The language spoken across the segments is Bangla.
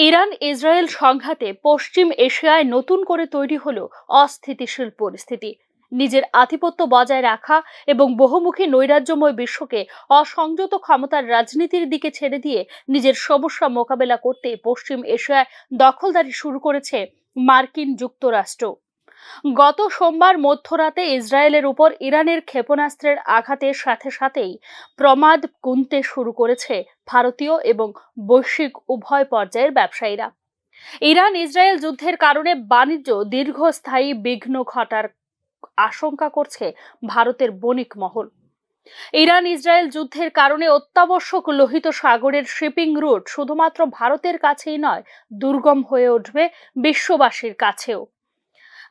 ইরান ইসরায়েল সংঘাতে পশ্চিম এশিয়ায় নতুন করে তৈরি হলো অস্থিতিশীল পরিস্থিতি। নিজের আধিপত্য বজায় রাখা এবং বহুমুখী নৈরাজ্যময় বিশ্বকে অসংযত ক্ষমতার রাজনীতির দিকে ছেড়ে দিয়ে নিজের সমস্যা মোকাবেলা করতে পশ্চিম এশিয়ায় দখলদারি শুরু করেছে মার্কিন যুক্তরাষ্ট্র। গত সোমবার মধ্যরাতে ইসরায়েলের উপর ইরানের ক্ষেপণাস্ত্রের আঘাতের সাথে সাথেই প্রমাদ গুনতে শুরু করেছে ভারতীয় এবং বৈশ্বিক উভয় পর্যায়ের ব্যবসায়ীরা। ইরান ইসরায়েল যুদ্ধের কারণে বাণিজ্য দীর্ঘস্থায়ী বিঘ্ন ঘটার আশঙ্কা করছে ভারতের বণিক মহল। ইরান ইসরায়েল যুদ্ধের কারণে অত্যাবশ্যক লোহিত সাগরের শিপিং রুট শুধুমাত্র ভারতের কাছেই নয়, দুর্গম হয়ে উঠবে বিশ্ববাসীর কাছেও।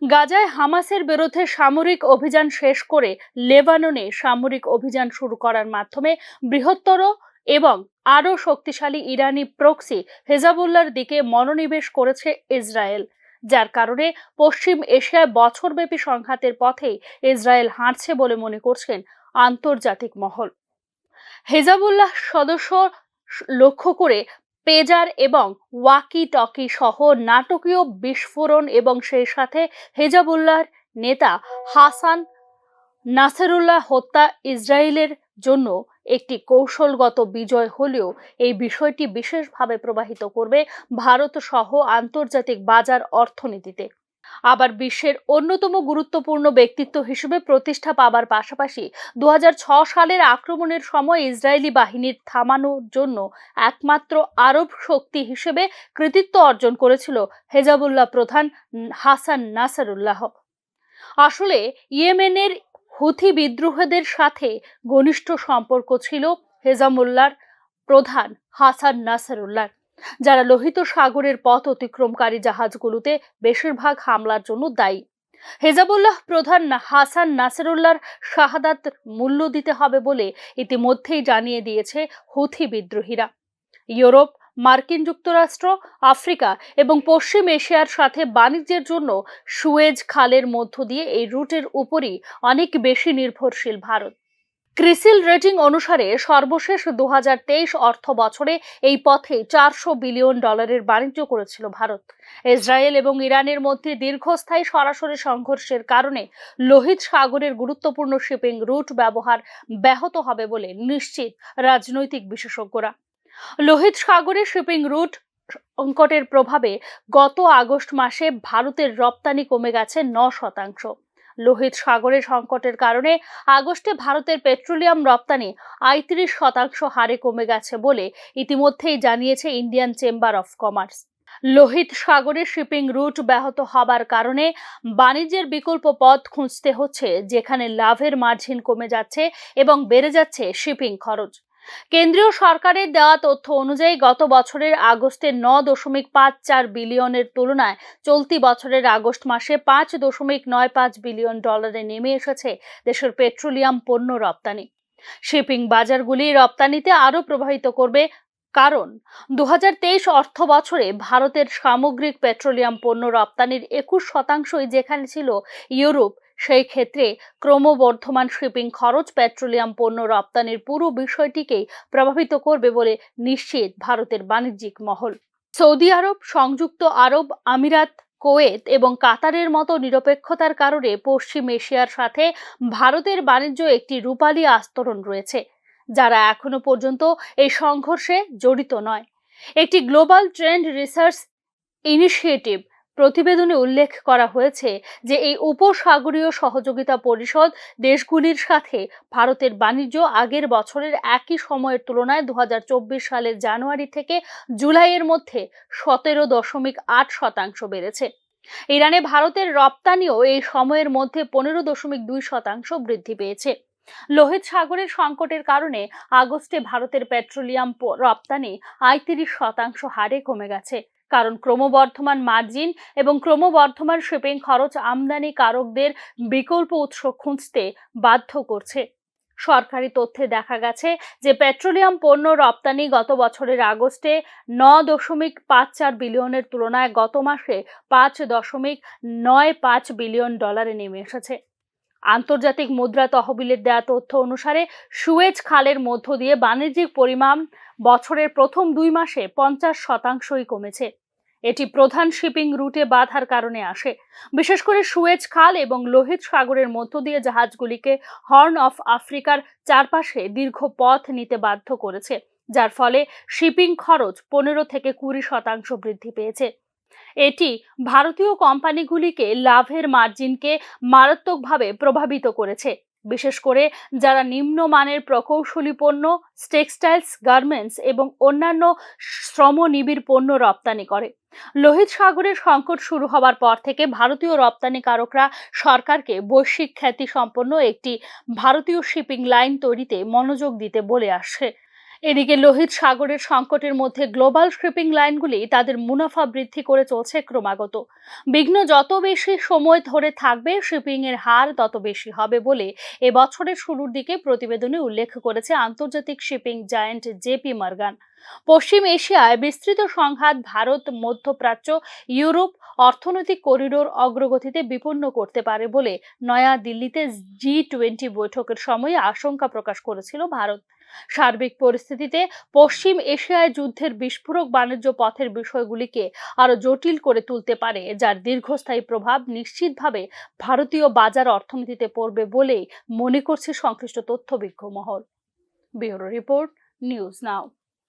গাজায় হামাসের বিরুদ্ধে সামরিক অভিযান শেষ করে লেবাননে সামরিক অভিযান শুরু করার মাধ্যমে বৃহত্তর এবং আরও শক্তিশালী ইরানি প্রক্সি হেজাবুল্লাহর দিকে মনোনিবেশ করেছে ইসরায়েল, যার কারণে পশ্চিম এশিয়ায় বছরব্যাপী সংঘাতের পথেই ইসরায়েল হাঁটছে বলে মনে করছেন আন্তর্জাতিক মহল। হেজাবুল্লাহ সদস্য লক্ষ্য করে পেজার এবং ওয়াকি টকি সহ নাটকীয় বিস্ফোরণ এবং সেই সাথে হেজাবুল্লাহর নেতা হাসান নাসেরুল্লাহ হত্যা ইসরায়েলের জন্য একটি কৌশলগত বিজয় হলেও এই বিষয়টি বিশেষভাবে প্রভাবিত করবে ভারত সহ আন্তর্জাতিক বাজার অর্থনীতিতে। আবার বিশ্বের অন্যতম গুরুত্বপূর্ণ ব্যক্তিত্ব হিসেবে প্রতিষ্ঠা পাবার পাশাপাশি 2006 সালের আক্রমণের সময় ইসরায়েলি বাহিনীর থামানোর জন্য একমাত্র আরব শক্তি হিসেবে কৃতিত্ব অর্জন করেছিল হেজাবুল্লাহ প্রধান হাসান নাসরুল্লাহ। আসলে ইয়েমেনের হুথি বিদ্রোহীদের সাথে ঘনিষ্ঠ সম্পর্ক ছিল হেজাবুল্লাহর প্রধান হাসান নাসরুল্লাহ, যারা লোহিত সাগরের পথ অতিক্রমকারী জাহাজগুলোতে বেশিরভাগ হামলার জন্য দায়ী। হেজাবুল্লাহ প্রধান হাসান নাসরুল্লাহর শাহাদাত মূল্য দিতে হবে বলে ইতিমধ্যেই জানিয়ে দিয়েছে হুথি বিদ্রোহীরা। ইউরোপ, মার্কিন যুক্তরাষ্ট্র, আফ্রিকা এবং পশ্চিম এশিয়ার সাথে বাণিজ্যের জন্য সুয়েজ খালের মধ্য দিয়ে এই রুটের উপরই অনেক বেশি নির্ভরশীল ভারত। ক্রিসিল রেটিং অনুসারে সর্বশেষ 2023 অর্থ বছরে এই পথে $400 বিলিয়ন বাণিজ্য করেছিল ভারত। ইসরায়েল এবং ইরানের মধ্যে দীর্ঘস্থায়ী সরাসরি সংঘর্ষের কারণে লোহিত সাগরের গুরুত্বপূর্ণ শিপিং রুট ব্যবহার ব্যাহত হবে বলে নিশ্চিত রাজনৈতিক বিশেষজ্ঞরা। লোহিত সাগরের শিপিং রুট সংকটের প্রভাবে গত আগস্ট মাসে ভারতের রপ্তানি কমে গেছে 9%। লোহিত সাগরের সংকটের কারণে আগস্টে ভারতের পেট্রোলিয়াম রপ্তানি 35% হারে কমে গেছে বলে ইতিমধ্যেই জানিয়েছে ইন্ডিয়ান চেম্বার অফ কমার্স। লোহিত সাগরের শিপিং রুট ব্যাহত হবার কারণে বাণিজ্যের বিকল্প পথ খুঁজতে হচ্ছে, যেখানে লাভের মার্জিন কমে যাচ্ছে এবং বেড়ে যাচ্ছে শিপিং খরচ। কেন্দ্রীয় সরকারের দেওয়া তথ্য অনুযায়ী গত বছরের আগস্টে 9.54 বিলিয়নের তুলনায় চলতি বছরের আগস্ট মাসে $5.95 বিলিয়ন নেমে এসেছে দেশের পেট্রোলিয়াম পণ্য রপ্তানি। শিপিং বাজারগুলি রপ্তানিতে আরও প্রভাবিত করবে, কারণ 2023 অর্থ বছরে ভারতের সামগ্রিক পেট্রোলিয়াম পণ্য রপ্তানির 21%, যেখানে ছিল ইউরোপ। সেই ক্ষেত্রে ক্রমবর্ধমান শিপিং খরচ পেট্রোলিয়াম পণ্য রপ্তানির পুরো বিষয়টিকেই প্রভাবিত করবে বলে নিশ্চিত ভারতের বাণিজ্যিক মহল। সৌদি আরব, সংযুক্ত আরব আমিরাত, কুয়েত এবং কাতারের মতো নিরপেক্ষতার কারণে পশ্চিম এশিয়ার সাথে ভারতের বাণিজ্য একটি রূপালী আস্তরণ রয়েছে, যারা এখনো পর্যন্ত এই সংঘর্ষে জড়িত নয়। একটি গ্লোবাল ট্রেন্ড রিসার্চ ইনিশিয়েটিভ প্রতিবেদনে উল্লেখ করা হয়েছে যে এই উপসাগরীয় সহযোগিতা পরিষদ দেশগুলির সাথে ভারতের বাণিজ্য আগের বছরের একই সময়ের তুলনায় 2024 সালের জানুয়ারি থেকে জুলাইয়ের মধ্যে 17.8% বেড়েছে। ইরানে ভারতের রপ্তানিও এই সময়ের মধ্যে 15.2% বৃদ্ধি পেয়েছে। লোহিত সাগরের সংকটের কারণে আগস্টে ভারতের পেট্রোলিয়াম রপ্তানি 35% হারে কমে গেছে, কারণ ক্রমবর্ধমান মার্জিন এবং ক্রমবর্ধমান শিপিং খরচ আমদানিকারকদের বিকল্প উৎস খুঁজতে বাধ্য করছে। সরকারি তথ্যে দেখা গেছে যে পেট্রোলিয়াম পণ্য রপ্তানি গত বছরের আগস্টে 9.54 বিলিয়নের তুলনায় গত মাসে $5.95 বিলিয়ন নেমে এসেছে। আন্তর্জাতিক মুদ্রা তহবিলের দেয়া তথ্য অনুসারে সুয়েজ খালের মধ্য দিয়ে বাণিজ্যিক পরিমাণ বছরের প্রথম 2 মাসে 50% কমেছে। এটি প্রধান শিপিং রুটে বাধার কারণে আসে। বিশেষ করে সুয়েজ খাল এবং লোহিত সাগরের মধ্য দিয়ে জাহাজগুলিকে হর্ন অফ আফ্রিকার চারপাশে দীর্ঘ পথ নিতে বাধ্য করেছে, যার ফলে শিপিং খরচ 15 থেকে 20% বৃদ্ধি পেয়েছে। এটি ভারতীয় কোম্পানিগুলিকে লাভের মার্জিনকে মারাত্মকভাবে প্রভাবিত করেছে, বিশেষ করে যারা নিম্নমানের প্রকৌশলী পণ্য, টেক্সটাইলস, গার্মেন্টস এবং অন্যান্য শ্রমনিবিড় পণ্য রপ্তানি করে। লোহিত সাগরের সংকট শুরু হওয়ার পর থেকে ভারতীয় রপ্তানিকারকরা সরকারকে বৈশ্বিক খ্যাতি সম্পন্ন একটি ভারতীয় শিপিং লাইন তৈরিতে মনোযোগ দিতে বলে আসছে। এদিকে লোহিত সাগরের সংকটের মধ্যে গ্লোবাল শিপিং লাইনগুলি তাদের মুনাফা বৃদ্ধি করে চলছে ক্রমাগত। বিঘ্ন যত বেশি সময় ধরে থাকবে, শিপিং এর হার তত বেশি হবে বলে এবছরের শুরুর দিকে প্রতিবেদনে উল্লেখ করেছে আন্তর্জাতিক শিপিং জায়ান্ট জেপি মর্গান। পশ্চিম এশিয়ায় বিস্তৃত সংঘাত ভারত, মধ্যপ্রাচ্য, ইউরোপ অর্থনৈতিক করিডোর অগ্রগতিতে বিপন্ন করতে পারে বলে নয়া দিল্লিতে G20 বৈঠকের সময় আশঙ্কা প্রকাশ করেছিল ভারত। সার্বিক পরিস্থিতিতে পশ্চিম এশিয়ায় যুদ্ধের বিস্ফোরক বাণিজ্য পথের বিষয়গুলিকে আরো জটিল করে তুলতে পারে, যার দীর্ঘস্থায়ী প্রভাব নিশ্চিতভাবে ভারতীয় বাজার অর্থনীতিতে পড়বে বলেই মনে করছে সংশ্লিষ্ট তথ্যবিজ্ঞ মহল। Bureau report, news now.